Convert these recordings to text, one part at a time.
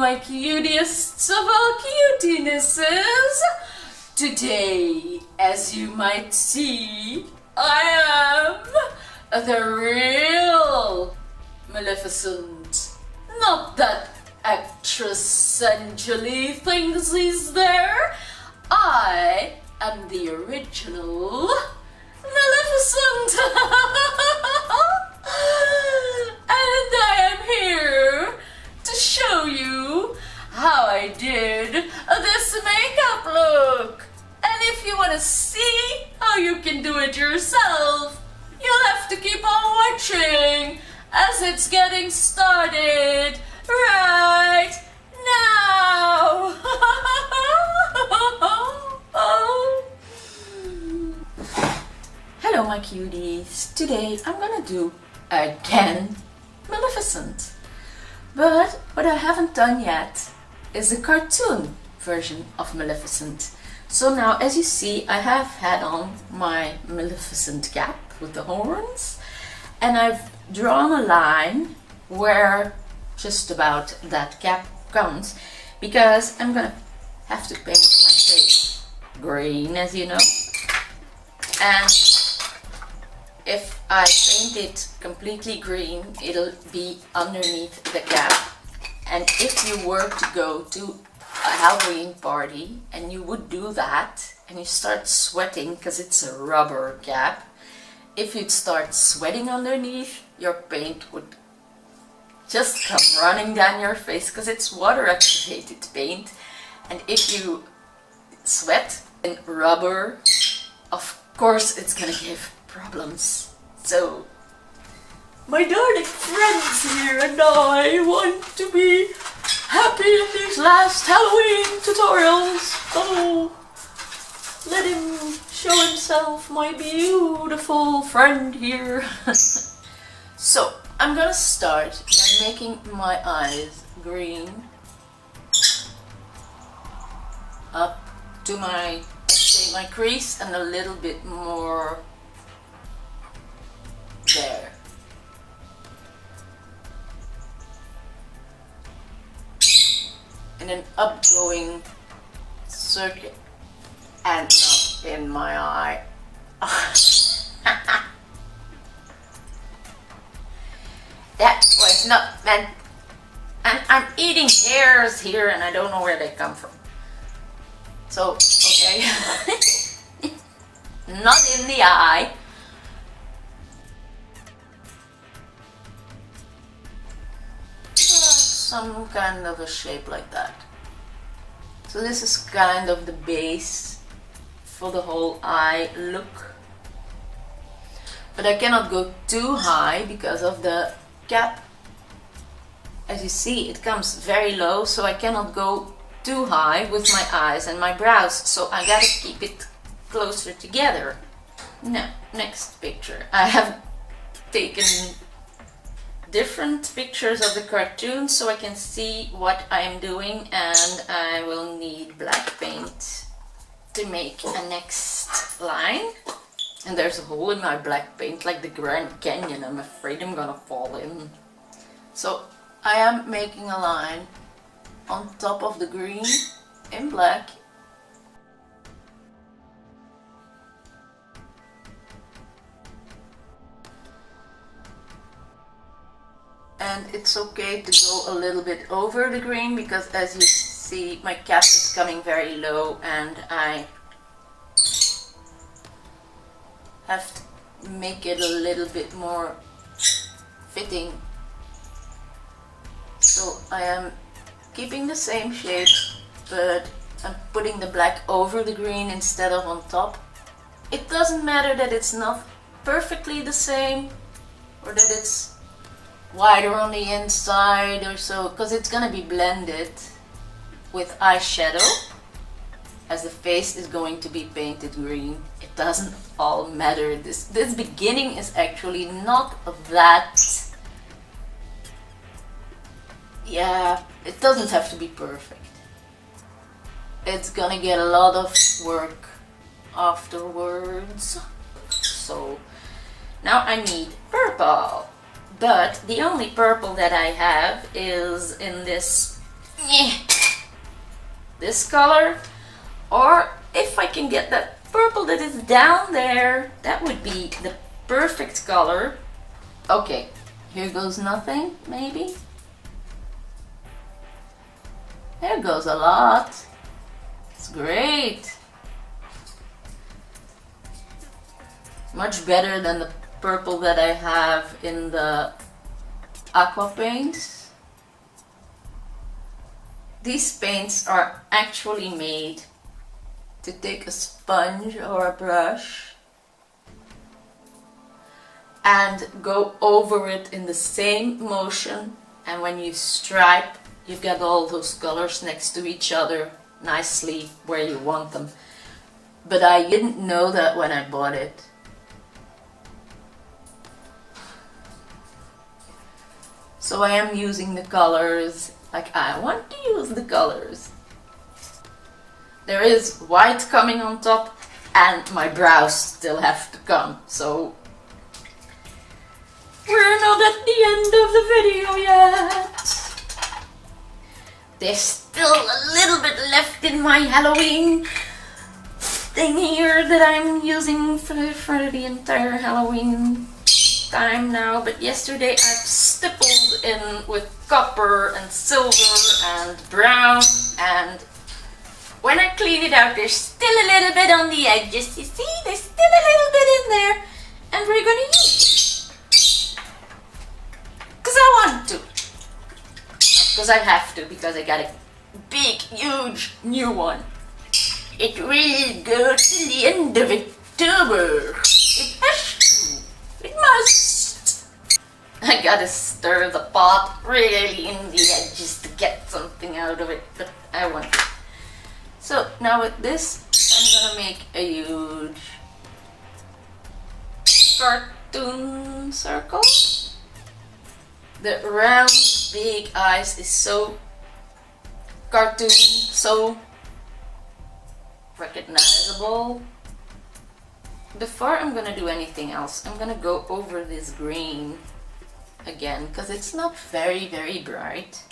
my cutest of all cutienesses. Today, as you might see, I am the real Maleficent. Not that actress and Jolie thinks he's there. I am the original Maleficent. And I am here to show you how I did this makeup look. And if you want to see how you can do it yourself, you'll have to keep on watching as it's getting started right now. Hello my cuties, today I'm gonna do again Maleficent. But what I haven't done yet is the cartoon version of Maleficent. So now, as you see, I have had on my Maleficent cap with the horns, and I've drawn a line where just about that cap comes, because I'm gonna have to paint my face green, as you know. And if I paint it completely green, it'll be underneath the cap. And if you were to go to a Halloween party and you would do that and you start sweating because it's a rubber cap, if you'd start sweating underneath, your paint would just come running down your face because it's water activated paint. And if you sweat in rubber, of course it's gonna give problems. So my darling friends here and I want to be happy in these last Halloween tutorials. So let him show himself, my beautiful friend here. So I'm gonna start by making my eyes green up to my, let's say, my crease, and a little bit more there. And an upgoing circuit, and not in my eye. That was not meant. And I'm eating hairs here and I don't know where they come from. So, okay. Not in the eye. Some kind of a shape like that. So this is kind of the base for the whole eye look. But I cannot go too high because of the cap. As you see, it comes very low, so I cannot go too high with my eyes and my brows. So I gotta keep it closer together. Now, next picture. I have taken different pictures of the cartoon so I can see what I am doing, and I will need black paint to make a next line. And there's a hole in my black paint like the Grand Canyon. I'm afraid I'm gonna fall in. So I am making a line on top of the green in black. And it's okay to go a little bit over the green, because as you see, my cap is coming very low and I have to make it a little bit more fitting. So I am keeping the same shape, but I'm putting the black over the green instead of on top. It doesn't matter that it's not perfectly the same, or that it's wider on the inside or so, because it's gonna be blended with eyeshadow, as the face is going to be painted green. It doesn't all matter. This beginning is actually not that, yeah, it doesn't have to be perfect. It's gonna get a lot of work afterwards. So now I need purple. But the only purple that I have is in this this color, or if I can get that purple that is down there, that would be the perfect color. Okay, here goes nothing, maybe. There goes a lot. It's great. Much better than the purple that I have in the aqua paints. These paints are actually made to take a sponge or a brush and go over it in the same motion, and when you stripe, you get all those colors next to each other nicely where you want them. But I didn't know that when I bought it. So I am using the colors like I want to use the colors. There is white coming on top and my brows still have to come, so we're not at the end of the video yet. There's still a little bit left in my Halloween thing here that I'm using for the entire Halloween time now, but yesterday I've stippled in with copper and silver and brown, and when I clean it out there's still a little bit on the edges. You see, there's still a little bit in there, and we're gonna use it because I want to, because I have to, because I got a big huge new one. It will go to the end of October. It has to. It must. I gotta stir the pot really in the edges to get something out of it, but I want it. So now with this, I'm gonna make a huge cartoon circle. The round big eyes is so cartoon, so recognizable. Before I'm gonna do anything else, I'm gonna go over this green again because it's not very bright.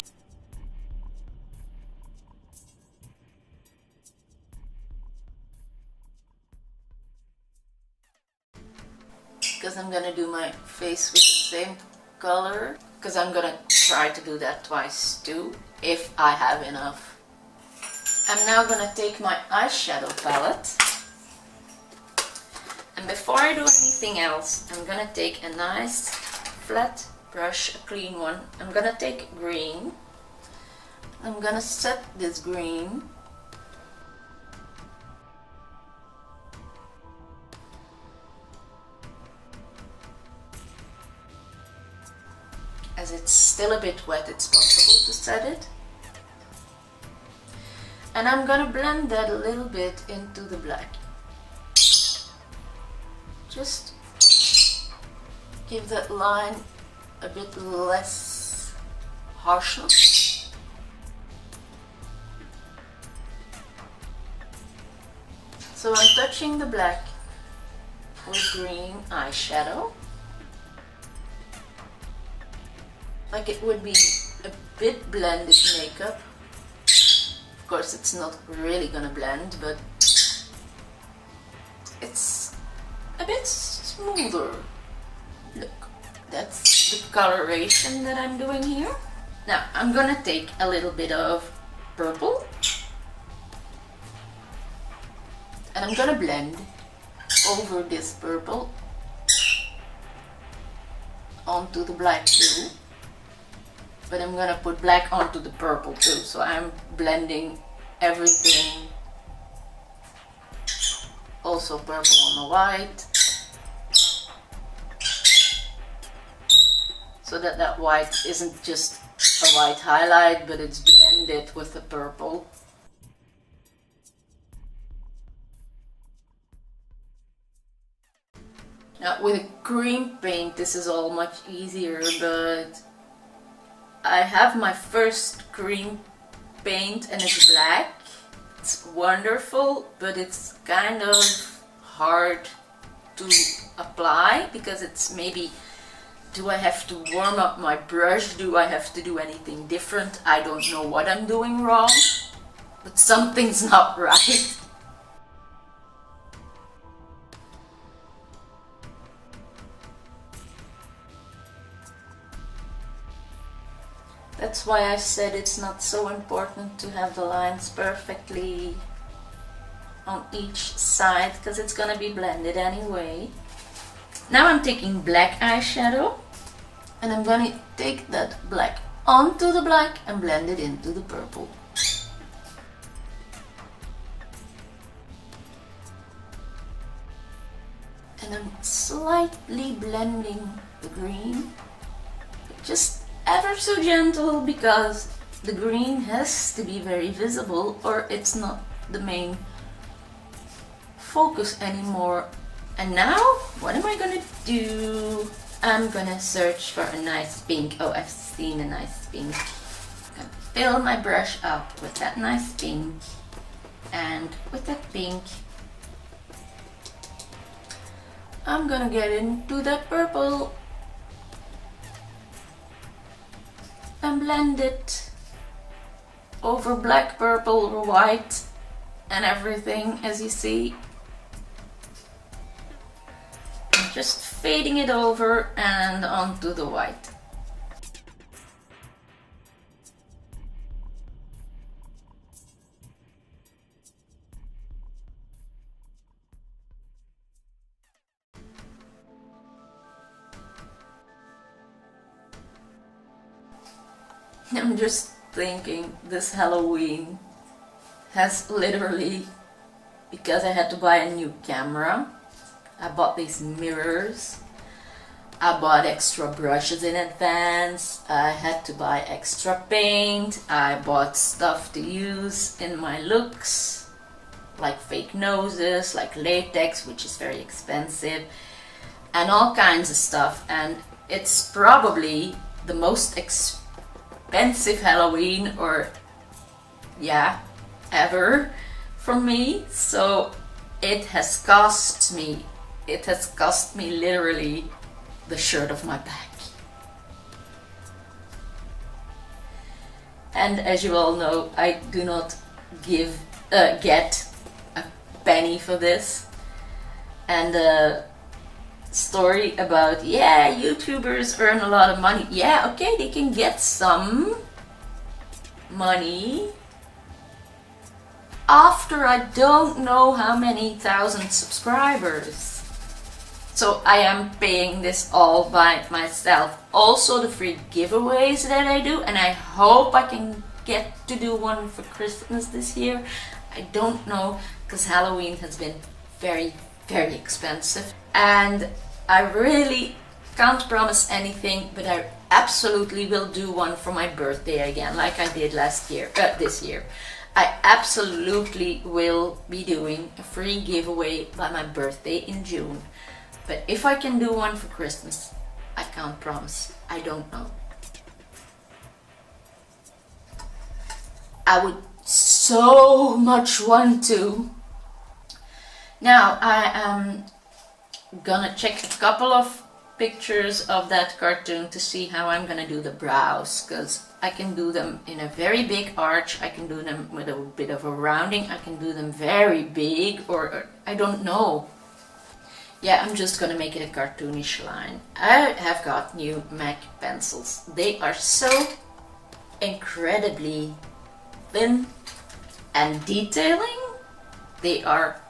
Because I'm gonna do my face with the same color, because I'm gonna try to do that twice too, if I have enough. I'm now gonna take my eyeshadow palette, and before I do anything else, I'm gonna take a nice flat brush, a clean one. I'm gonna take green. I'm gonna set this green as it's still a bit wet, it's possible to set it. And I'm gonna blend that a little bit into the black. Just give that line a bit less harshness. So I'm touching the black with green eyeshadow, like it would be a bit blended makeup. Of course it's not really gonna blend, but it's a bit smoother. Look, that's the coloration that I'm doing here. Now I'm gonna take a little bit of purple and I'm gonna blend over this purple onto the black too. But I'm gonna put black onto the purple too, so I'm blending everything. Also purple on the white, so that that white isn't just a white highlight, but it's blended with the purple. Now with a cream paint this is all much easier, but I have my first cream paint and it's black. It's wonderful, but it's kind of hard to apply because it's maybe Do I have to warm up my brush? Do I have to do anything different? I don't know what I'm doing wrong, but something's not right. That's why I said it's not so important to have the lines perfectly on each side, because it's gonna be blended anyway. Now I'm taking black eyeshadow and I'm gonna take that black onto the black and blend it into the purple. And I'm slightly blending the green, just ever so gentle, because the green has to be very visible or it's not the main focus anymore. And now what am I gonna do? I'm gonna search for a nice pink. Oh, I've seen a nice pink. I'm gonna fill my brush up with that nice pink, and with that pink I'm gonna get into that purple and blend it over black, purple, white and everything, as you see. Just fading it over and onto the white. I'm just thinking, this Halloween has literally, because I had to buy a new camera, I bought these mirrors, I bought extra brushes in advance, I had to buy extra paint, I bought stuff to use in my looks, like fake noses, like latex, which is very expensive, and all kinds of stuff. And it's probably the most expensive Halloween, or yeah, ever for me. So it has cost me literally the shirt of my back. And as you all know, I do not get a penny for this. And story about, yeah, YouTubers earn a lot of money. Yeah, okay, they can get some money after I don't know how many thousand subscribers. So I am paying this all by myself. Also the free giveaways that I do, and I hope I can get to do one for Christmas this year. I don't know, because Halloween has been very, very expensive. And I really can't promise anything, but I absolutely will do one for my birthday again, like I did this year. I absolutely will be doing a free giveaway by my birthday in June. But if I can do one for Christmas, I can't promise. I don't know. I would so much want to. Now I am gonna check a couple of pictures of that cartoon to see how I'm gonna do the brows, because I can do them in a very big arch, I can do them with a bit of a rounding, I can do them very big, or I don't know. Yeah, I'm just gonna make it a cartoonish line. I have got new MAC pencils. They are so incredibly thin and detailing. They are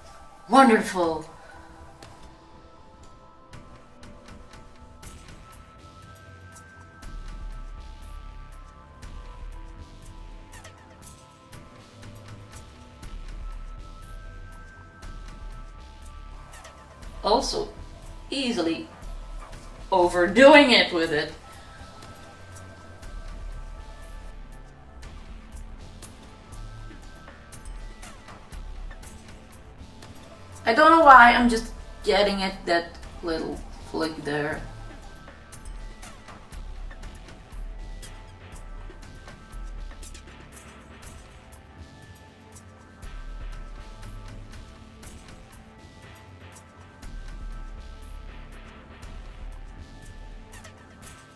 wonderful. Also, easily overdoing it with it. I don't know why, I'm just getting at that little flick there.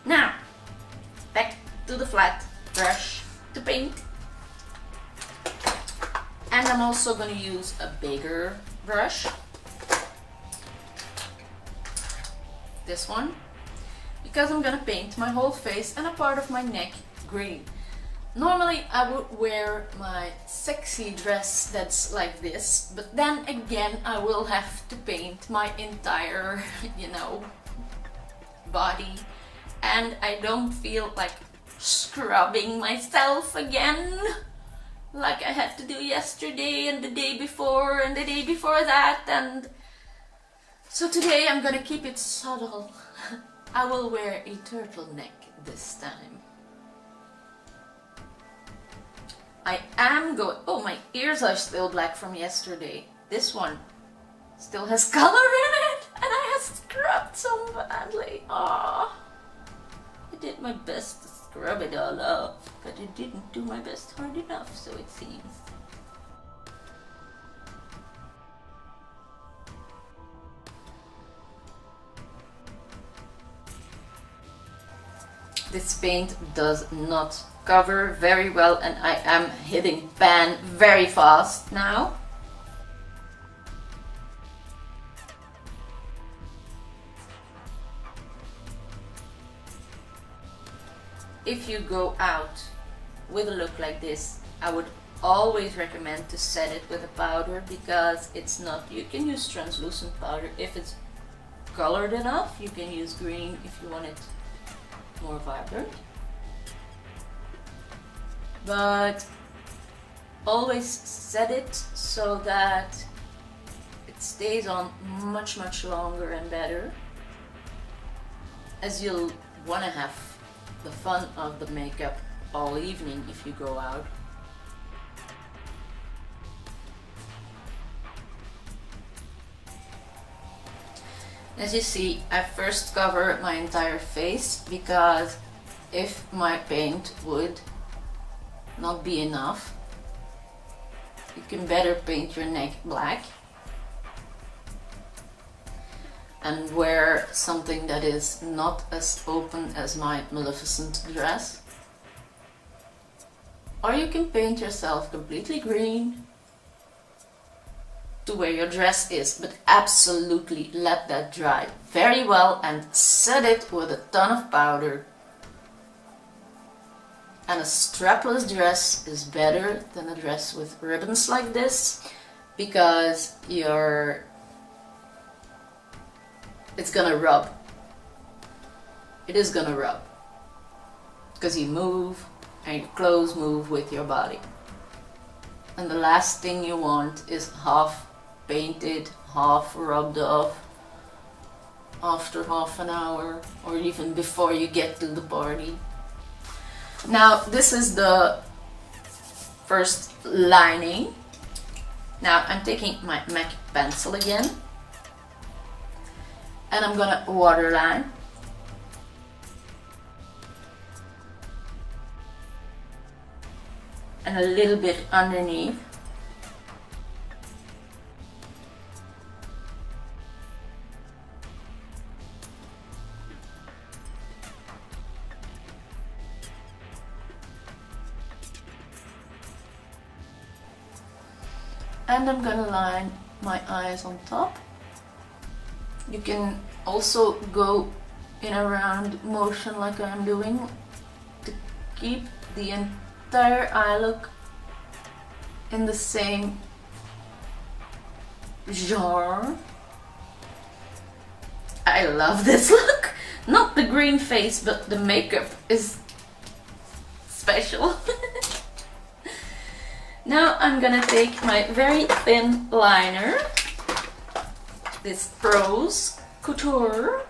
Now, back to the flat brush to paint. And I'm also going to use a bigger brush. This one. Because I'm going to paint my whole face and a part of my neck green. Normally I would wear my sexy dress that's like this, but then again I will have to paint my entire, body, and I don't feel like scrubbing myself again like I had to do yesterday and the day before and the day before that, and so today I'm gonna keep it subtle. I will wear a turtleneck this time. I am going... Oh, my ears are still black from yesterday. This one still has color in it, and I have scrubbed so badly. Ah, I did my best to scrub it all off, but I didn't do my best hard enough, so it seems. This paint does not cover very well, and I am hitting pan very fast now. If you go out with a look like this, I would always recommend to set it with a powder, because it's not... You can use translucent powder if it's colored enough. You can use green if you want it more vibrant, but always set it so that it stays on much longer and better, as you'll want to have the fun of the makeup all evening if you go out. As you see, I first cover my entire face, because if my paint would not be enough, you can better paint your neck black and wear something that is not as open as my Maleficent dress. Or you can paint yourself completely green to where your dress is, but absolutely let that dry very well and set it with a ton of powder. And a strapless dress is better than a dress with ribbons like this, because it's gonna rub. It is gonna rub, because you move and your clothes move with your body. And the last thing you want is half painted, half rubbed off after half an hour, or even before you get to the party. Now this is the first lining. Now I'm taking my MAC pencil again, and I'm gonna waterline. And a little bit underneath. And I'm gonna line my eyes on top. You can also go in a round motion like I'm doing to keep the entire eye look in the same genre. I love this look. Not the green face, but the makeup is special. Now I'm gonna take my very thin liner, this Rose Couture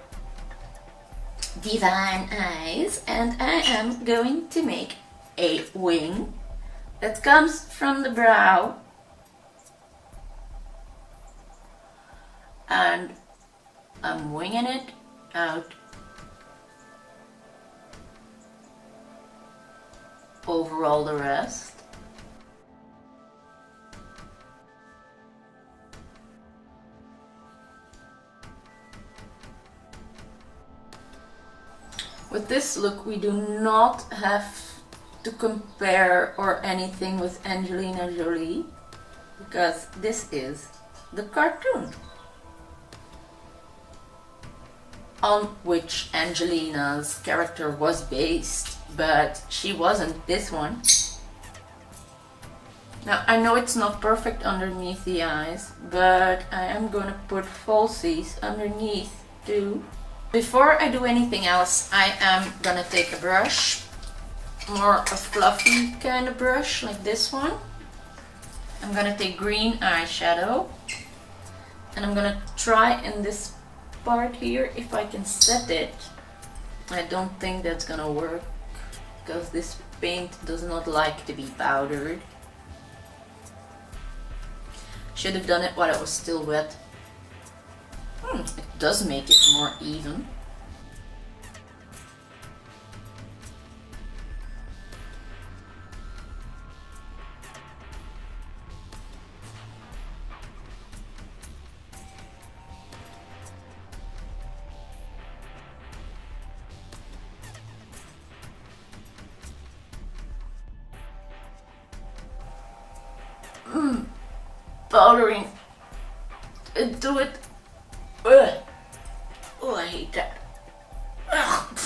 Divine Eyes, and I am going to make a wing that comes from the brow and I'm winging it out over all the rest. With this look, we do not have to compare or anything with Angelina Jolie, because this is the cartoon on which Angelina's character was based, but she wasn't this one. Now I know it's not perfect underneath the eyes, but I am gonna put falsies underneath too. Before I do anything else, I am gonna take a brush, more a fluffy kind of brush like this one. I'm gonna take green eyeshadow and I'm gonna try in this part here if I can set it. I don't think that's gonna work because this paint does not like to be powdered. Should have done it while it was still wet. It does make it more even. Powdering into it. Ugh. Oh, I hate that. Ugh.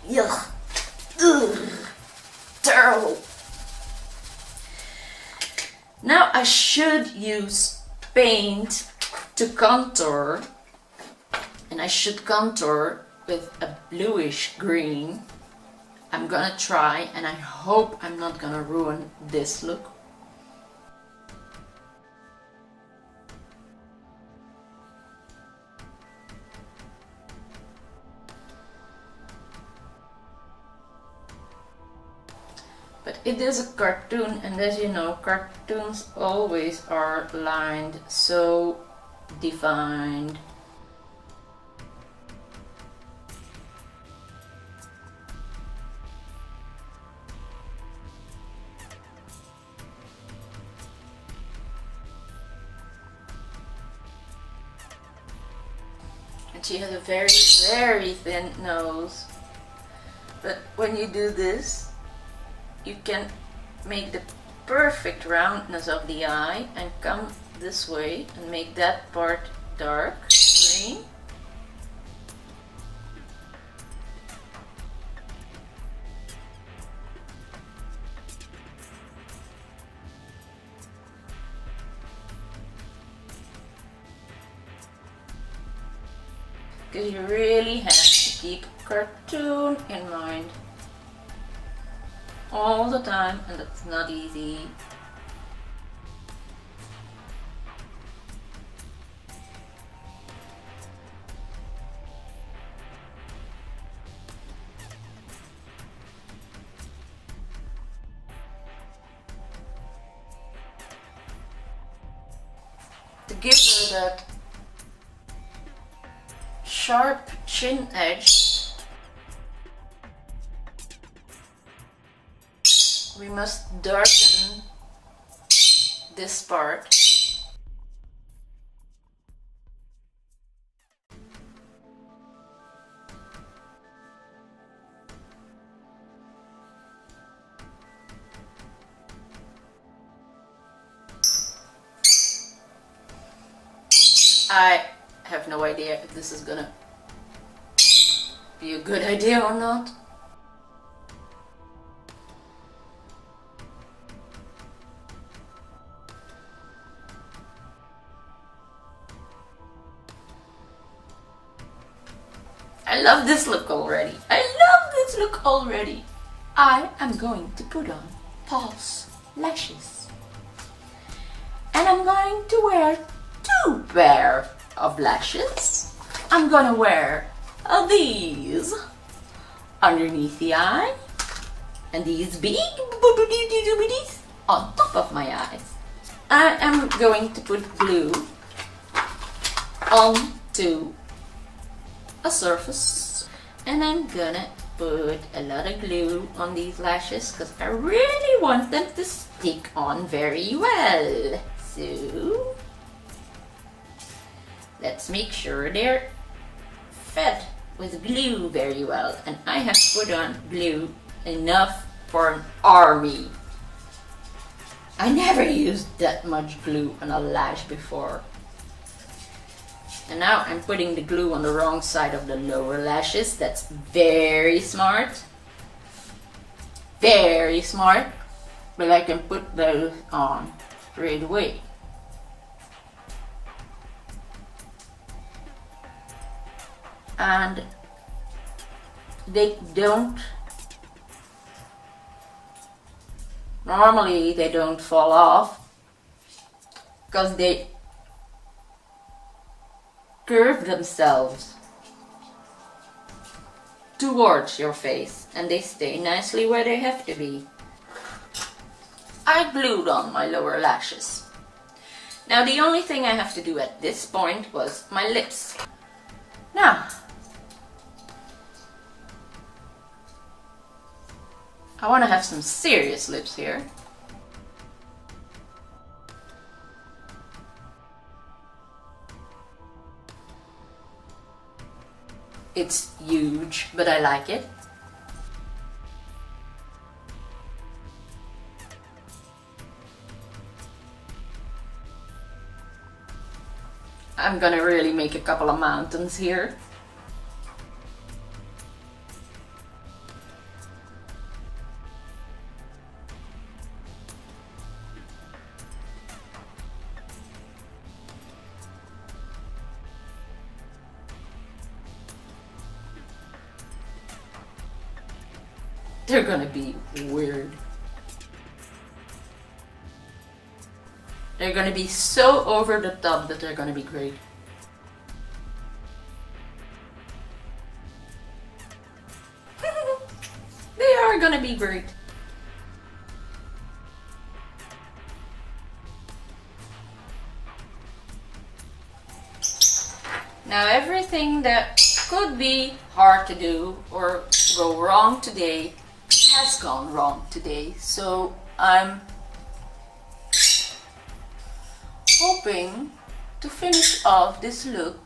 Yuck. Ugh. Terrible. Now I should use paint to contour, and I should contour with a bluish green. I'm gonna try, and I hope I'm not gonna ruin this look. But it is a cartoon, and as you know, cartoons always are lined so defined. And she has a very, very thin nose. But when you do this, you can make the perfect roundness of the eye and come this way and make that part dark green. Because you really have to keep cartoon in mind all the time, and that's not easy. To give her that sharp chin edge, we must darken this part. I have no idea if this is gonna be a good idea or not. I love this look already. I love this look already. I am going to put on false lashes. And I'm going to wear 2 pair of lashes. I'm gonna wear these underneath the eye and these big boobies on top of my eyes. I am going to put glue onto a surface, and I'm gonna put a lot of glue on these lashes because I really want them to stick on very well. So let's make sure they're fed with glue very well, and I have put on glue enough for an army. I never used that much glue on a lash before. And now I'm putting the glue on the wrong side of the lower lashes. That's very smart. Very smart. But I can put those on straight away. And normally they don't fall off because they curve themselves towards your face and they stay nicely where they have to be. I glued on my lower lashes. Now the only thing I have to do at this point was my lips. Now, I want to have some serious lips here. It's huge, but I like it. I'm gonna really make a couple of mountains here. They're gonna be weird. They're gonna be so over the top that they're gonna be great. They are gonna be great. Now everything that could be hard to do or go wrong today has gone wrong today, so I'm hoping to finish off this look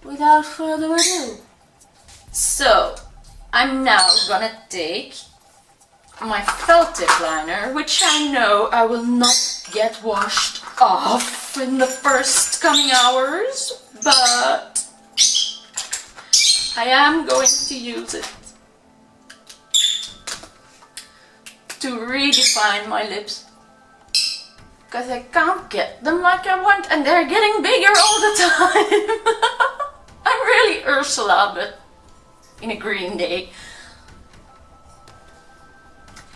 without further ado. So I'm now gonna take my felt tip liner, which I know I will not get washed off in the first coming hours, but I am going to use it to redefine my lips because I can't get them like I want and they're getting bigger all the time. I'm really Ursula, but in a green day.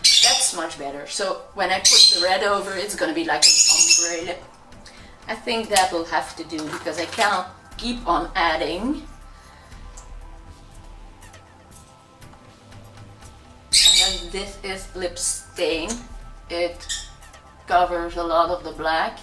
That's much better. So when I put the red over, it's gonna be like an ombre lip. I think that will have to do because I cannot keep on adding. And then this is lip stain. It covers a lot of the black.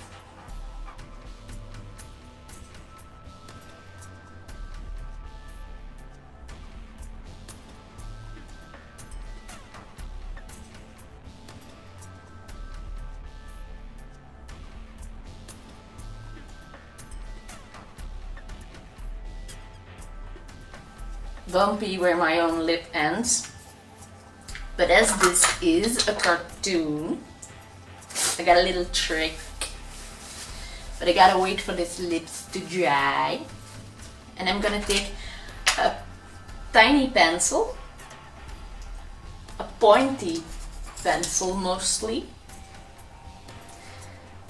Bumpy where my own lip ends. But as this is a cartoon, I got a little trick. But I gotta wait for these lips to dry. And I'm gonna take a tiny pencil, a pointy pencil mostly.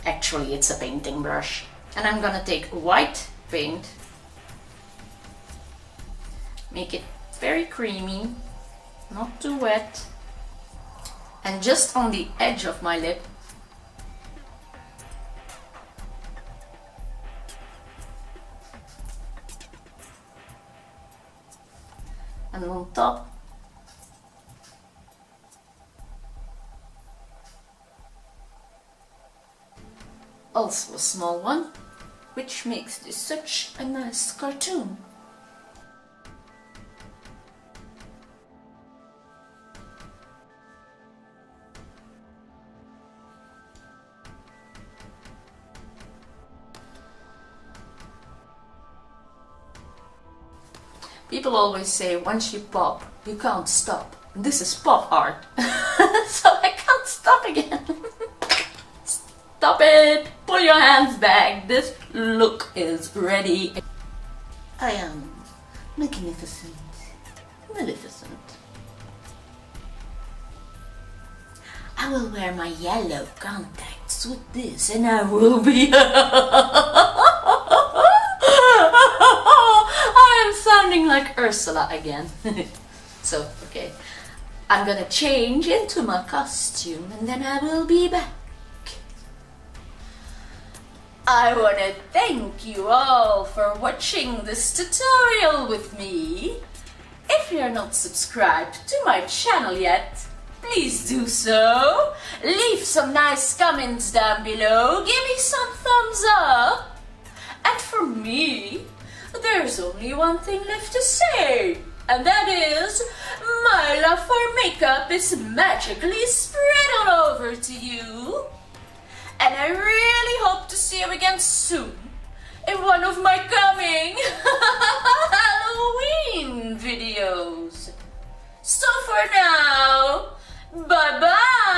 Actually, it's a painting brush. And I'm gonna take white paint, make it very creamy, not too wet, and just on the edge of my lip, and on top, also a small one, which makes this such a nice cartoon. People always say once you pop, you can't stop. This is pop art. So I can't stop again. Stop it! Pull your hands back. This look is ready. I am magnificent. Maleficent. I will wear my yellow contacts with this and I will be... I am sounding like Ursula again. So, okay. I'm gonna change into my costume and then I will be back. I wanna thank you all for watching this tutorial with me. If you're not subscribed to my channel yet, please do so. Leave some nice comments down below. Give me some thumbs up. And for me, there's only one thing left to say. And that is, my love for makeup is magically spread all over to you. And I really hope to see you again soon in one of my coming Halloween videos. So for now, bye bye.